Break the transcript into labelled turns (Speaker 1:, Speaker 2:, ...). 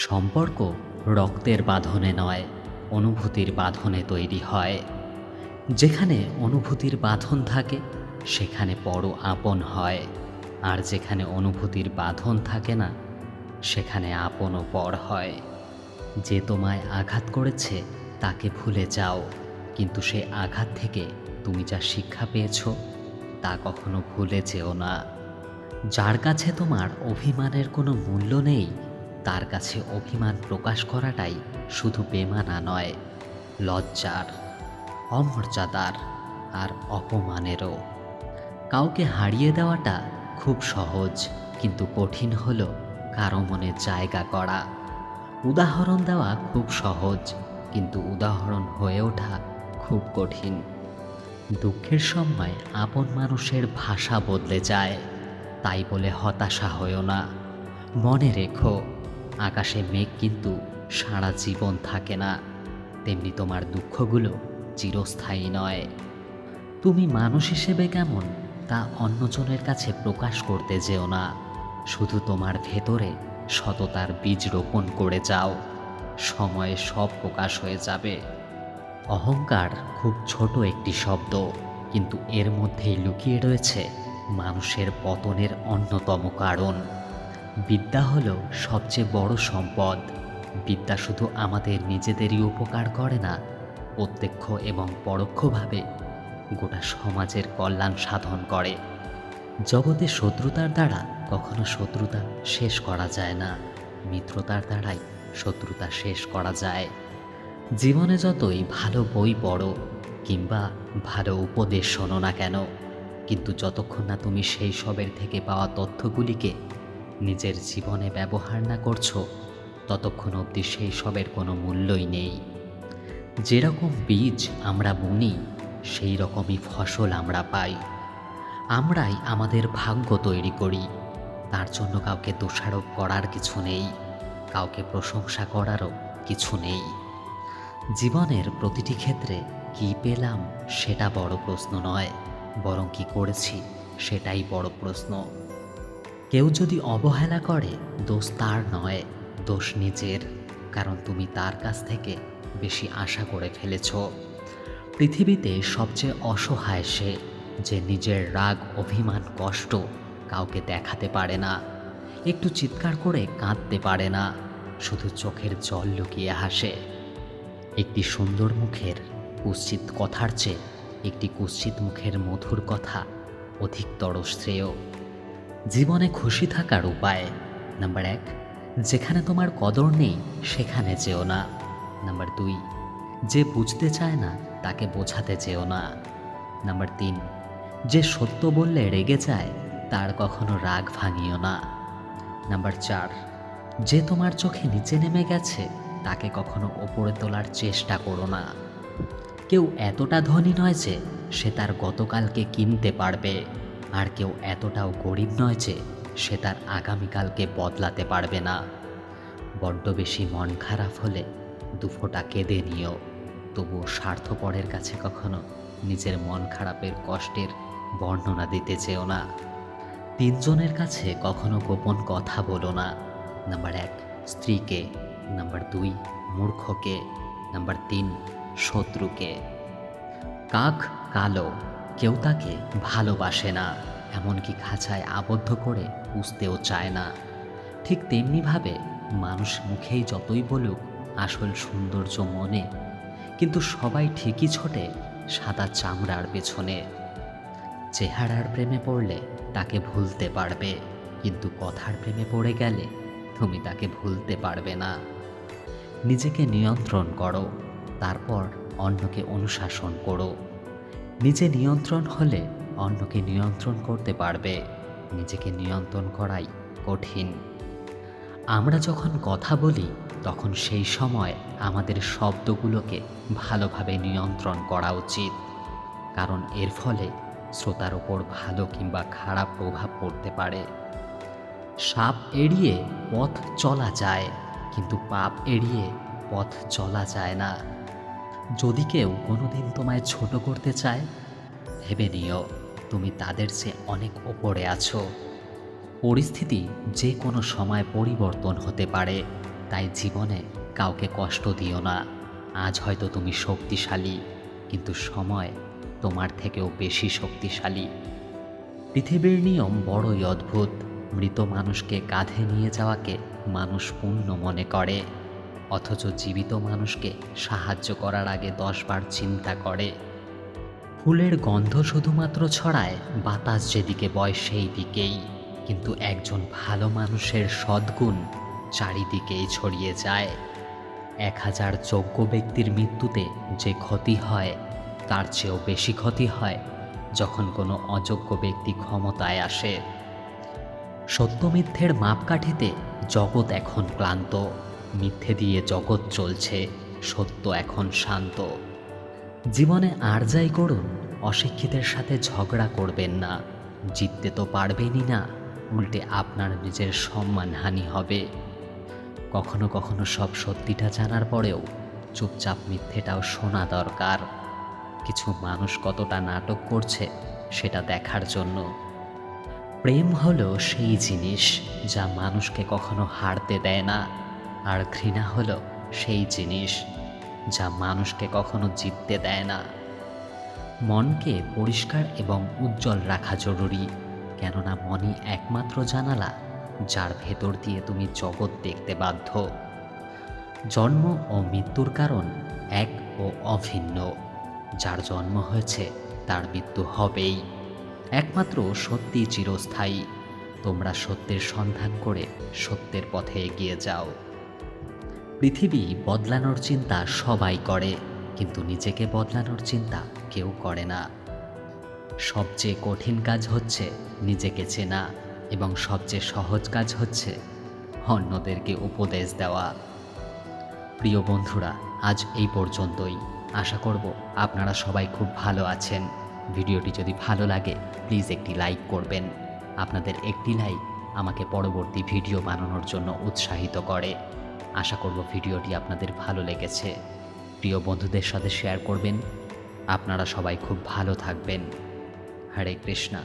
Speaker 1: সম্পর্ক রক্তের বাঁধনে নয়, অনুভূতির বাঁধনে তৈরি হয়। যেখানে অনুভূতির বাঁধন থাকে সেখানে বড় আপন হয়, আর যেখানে অনুভূতির বাঁধন থাকে না সেখানে আপনও পর হয়। যে তোমায় আঘাত করেছে তাকে ভুলে যাও, কিন্তু সে আঘাত থেকে তুমি যা শিক্ষা পেয়েছো তা কখনো ভুলে যেও না। যার কাছে তোমার অভিমানের কোনো মূল্য নেই, তার কাছে অভিমান প্রকাশ করাটাই শুধু বেমানা নয়, লজ্জার, অমর্যাদার আর অপমানেরও। কাউকে হারিয়ে দেওয়াটা খুব সহজ, কিন্তু কঠিন হলো কারো মনে জায়গা করা। উদাহরণ দেওয়া খুব সহজ, কিন্তু উদাহরণ হয়ে ওঠা খুব কঠিন। দুঃখের সময় আপন মানুষের ভাষা বদলে যায়, তাই বলে হতাশা হয়ো না। মনে রেখো, আকাশে মেঘ কিন্তু সারা জীবন থাকে না, তেমনি তোমার দুঃখগুলো চিরস্থায়ী নয়। তুমি মানুষ হিসেবে কেমন তা অন্যজনের কাছে প্রকাশ করতে যেও না, শুধু তোমার ভেতরে সততার বীজ রোপণ করে যাও। সময়ে সব প্রকাশ হয়ে যাবে। অহংকার খুব ছোট একটি শব্দ, কিন্তু এর মধ্যেই লুকিয়ে রয়েছে মানুষের পতনের অন্যতম কারণ। বিদ্যা হলো সবচেয়ে বড় সম্পদ। বিদ্যা শুধু আমাদের নিজেদেরই উপকার করে না, প্রত্যক্ষ এবং পরোক্ষভাবে গোটা সমাজের কল্যাণ সাধন করে। জগতে শত্রুতার দ্বারা কখনো শত্রুতা শেষ করা যায় না, মিত্রতার দ্বারাই শত্রুতা শেষ করা যায়। জীবনে যতই ভালো বই পড়ো কিংবা ভালো উপদেশ শোনো না কেন, কিন্তু যতক্ষণ না তুমি সেই সবের থেকে পাওয়া তথ্যগুলিকে নিজের জীবনে ব্যবহার না করছো, ততক্ষণ অবধি সেই সবের কোনো মূল্যই নেই। যেরকম বীজ আমরা বুনি সেই রকমই ফসল আমরা পাই। আমরাই আমাদের ভাগ্য তৈরি করি, তার জন্য কাউকে দোষারোপ করার কিছু নেই, কাউকে প্রশংসা করারও কিছু নেই। জীবনের প্রতিটি ক্ষেত্রে কী পেলাম সেটা বড় প্রশ্ন নয়, বরং কী করেছি সেটাই বড় প্রশ্ন। কেউ যদি অবহেলা করে, দোষ তার নয়, দোষ নিজের, কারণ তুমি তার কাছ থেকে বেশি আশা করে ফেলেছ। পৃথিবীতে সবচেয়ে অসহায় সে, যে নিজের রাগ, অভিমান, কষ্ট কাউকে দেখাতে পারে না, একটু চিৎকার করে কাঁদতে পারে না, শুধু চোখের জল লুকিয়ে হাসে। একটি সুন্দর মুখের কুৎসিত কথার চেয়ে একটি কুৎসিত মুখের মধুর কথা অধিকতর শ্রেয়। জীবনে খুশি থাকার উপায়: নাম্বার 1, যেখানে তোমার কদর নেই সেখানে যেও না। নাম্বার 2, যে বুঝতে চায় না তাকে বোঝাতে যেও না। নাম্বার 3, যে সত্য বললে রেগে যায় তার কখনো রাগ ভাঙিও না। নাম্বার 4, যে তোমার চোখে নিচে নেমে গেছে তাকে কখনো ওপরে তোলার চেষ্টা করো না। কেউ এতটা ধনী নয় যে সে তার গতকালকে কিনতে পারবে, আর কেউ এতটাও গরিব নয় যে সে তার আগামীকালকে বদলাতে পারবে না। বড্ড বেশি মন খারাপ হলে দুফোঁটা কেঁদে নিও, তবুও স্বার্থপরের কাছে কখনো নিজের মন খারাপের কষ্টের বর্ণনা দিতে চেও না। 3 জনের কাছে কখনো গোপন কথা বলো না। নাম্বার 1, স্ত্রীকে। নাম্বার 2, মূর্খকে। নাম্বার 3, শত্রুকে। কাক কালো, কেউ তাকে ভালোবাসে না, এমনকি খাঁচায় আবদ্ধ করে পুষতেও চায় না। ঠিক তেমনিভাবে মানুষ মুখেই যতই বলুক আসল সৌন্দর্য মনে, কিন্তু সবাই ঠিকই ছোটে সাদা চামড়ার পেছনে। চেহারার প্রেমে পড়লে তাকে ভুলতে পারবে, কিন্তু কথার প্রেমে পড়ে গেলে তুমি তাকে ভুলতে পারবে না। নিজেকে নিয়ন্ত্রণ করো, তারপর অন্যকে অনুশাসন করো। নিজে নিয়ন্ত্রণ হলে অন্যকে নিয়ন্ত্রণ করতে পারবে, নিজেকে নিয়ন্ত্রণ করাই কঠিন। আমরা যখন কথা বলি তখন সেই সময় আমাদের শব্দগুলোকে ভালোভাবে নিয়ন্ত্রণ করা উচিত, কারণ এর ফলে শ্রোতার ওপর ভালো কিংবা খারাপ প্রভাব পড়তে পারে। সাপ এড়িয়ে পথ চলা যায়, কিন্তু পাপ এড়িয়ে পথ চলা যায় না। যদি কেউ কোনোদিন তোমায় ছোট করতে চায়, ভেবে নিও তুমি তাদের চেয়ে অনেক ওপরে আছো। পরিস্থিতি যে কোনো সময় পরিবর্তন হতে পারে, তাই জীবনে কাউকে কষ্ট দিও না। আজ হয়তো তুমি শক্তিশালী, কিন্তু সময় তোমার থেকেও বেশি শক্তিশালী। পৃথিবীর নিয়ম বড়ই অদ্ভুত। মৃত মানুষকে কাঁধে নিয়ে যাওয়াকে মানুষ পুণ্য মনে করে, অথচ জীবিত মানুষকে সাহায্য করার আগে 10 বার চিন্তা করে। ফুলের গন্ধ শুধুমাত্র ছড়ায় বাতাস যেদিকে বয় সেই দিকেই, কিন্তু একজন ভালো মানুষের সদ্গুণ চারিদিকেই ছড়িয়ে যায়। 1000 যোগ্য ব্যক্তির মৃত্যুতে যে ক্ষতি হয়, তার চেয়েও বেশি ক্ষতি হয় যখন কোনো অযোগ্য ব্যক্তি ক্ষমতায় আসে। সত্য মিথ্যের মাপকাঠিতে জগৎ এখন ক্লান্ত। মিথ্যে দিয়ে জগৎ চলছে, সত্য এখন শান্ত। জীবনে আর যাই করুন, অশিক্ষিতের সাথে ঝগড়া করবেন না। জিততে তো পারবেনই না, উল্টে আপনার নিজের সম্মানহানি হবে। কখনো কখনো সব সত্যিটা জানার পরেও চুপচাপ মিথ্যেটাও শোনা দরকার। কিছু মানুষ কতটা নাটক করছে সেটা দেখার জন্য। প্রেম হলো সেই জিনিস যা মানুষকে কখনো হারতে দেয় না, আর ঘৃণা হলো সেই জিনিস যা মানুষকে কখনো জিততে দেয় না। মনকে পরিষ্কার এবং উজ্জ্বল রাখা জরুরি, কেননা মনই একমাত্র জানালা যার ভেতর দিয়ে তুমি জগৎ দেখতে বাধ্য। জন্ম ও মৃত্যুর কারণ এক ও অভিন্ন। যার জন্ম হয়েছে তার মৃত্যু হবেই। একমাত্র সত্যি চিরস্থায়ী। তোমরা সত্যের সন্ধান করে সত্যের পথে এগিয়ে যাও। পৃথিবী বদলানোর চিন্তা সবাই করে, কিন্তু নিজেকে বদলানোর চিন্তা কেউ করে না। সবচেয়ে কঠিন কাজ হচ্ছে নিজেকে চেনা, এবং সবচেয়ে সহজ কাজ হচ্ছে অন্যদেরকে উপদেশ দেওয়া। প্রিয় বন্ধুরা, আজ এই পর্যন্তই। আশা করব আপনারা সবাই খুব ভালো আছেন। ভিডিওটি যদি ভালো লাগে প্লিজ একটি লাইক করবেন। আপনাদের একটি লাইক আমাকে পরবর্তী ভিডিও বানানোর জন্য উৎসাহিত করে। আশা করব ভিডিওটি আপনাদের ভালো লেগেছে। প্রিয় বন্ধুদের সাথে শেয়ার করবেন। আপনারা সবাই খুব ভালো থাকবেন। হরে কৃষ্ণা।